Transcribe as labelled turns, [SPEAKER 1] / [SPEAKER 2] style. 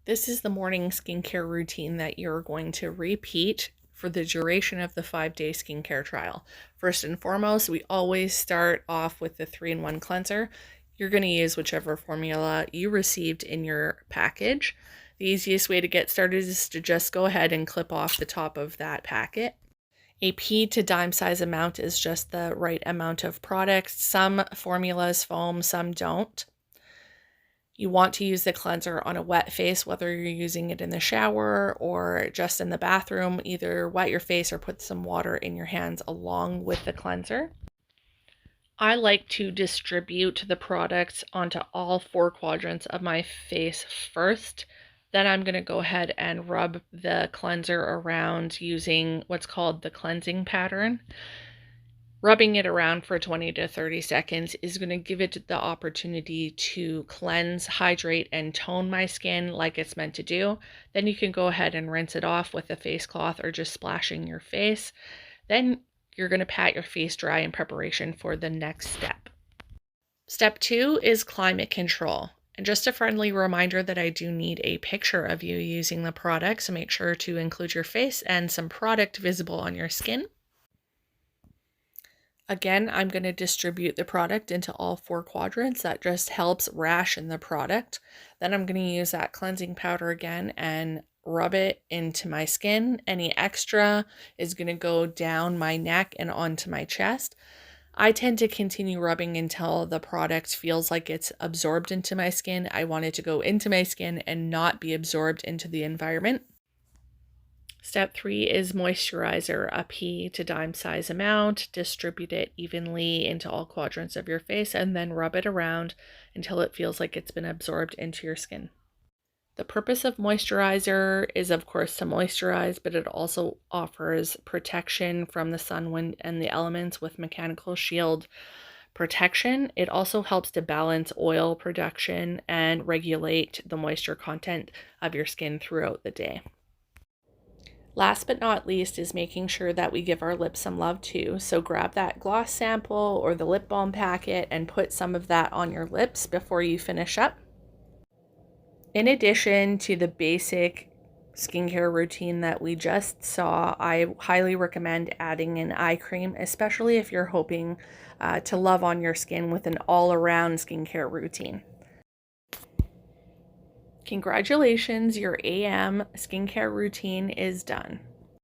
[SPEAKER 1] This is the morning skincare routine that you're going to repeat for the duration of the 5-day skincare trial. First and foremost, we always start off with the 3-in-1 cleanser. You're going to use whichever formula you received in your package. The easiest way to get started is to just go ahead and clip off the top of that packet. A pea to dime size amount is just the right amount of product. Some formulas foam, some don't. You want to use the cleanser on a wet face, whether you're using it in the shower or just in the bathroom. Either wet your face or put some water in your hands along with the cleanser. I like to distribute the products onto all 4 quadrants of my face first. Then I'm going to go ahead and rub the cleanser around using what's called the cleansing pattern. Rubbing it around for 20 to 30 seconds is going to give it the opportunity to cleanse, hydrate, and tone my skin like it's meant to do. Then you can go ahead and rinse it off with a face cloth or just splashing your face. Then you're going to pat your face dry in preparation for the next step. Step 2 is climate control. And just a friendly reminder that I do need a picture of you using the product, so make sure to include your face and some product visible on your skin. Again, I'm going to distribute the product into all 4 quadrants. That just helps ration the product. Then I'm going to use that cleansing powder again and rub it into my skin. Any extra is going to go down my neck and onto my chest. I tend to continue rubbing until the product feels like it's absorbed into my skin. I want it to go into my skin and not be absorbed into the environment. Step 3 is moisturizer, a pea to dime size amount. Distribute it evenly into all quadrants of your face and then rub it around until it feels like it's been absorbed into your skin. The purpose of moisturizer is, of course, to moisturize, but it also offers protection from the sun, wind, and the elements with mechanical shield protection. It also helps to balance oil production and regulate the moisture content of your skin throughout the day. Last but not least is making sure that we give our lips some love too. So grab that gloss sample or the lip balm packet and put some of that on your lips before you finish up. In addition to the basic skincare routine that we just saw, I highly recommend adding an eye cream, especially if you're hoping to love on your skin with an all-around skincare routine. Congratulations, your AM skincare routine is done.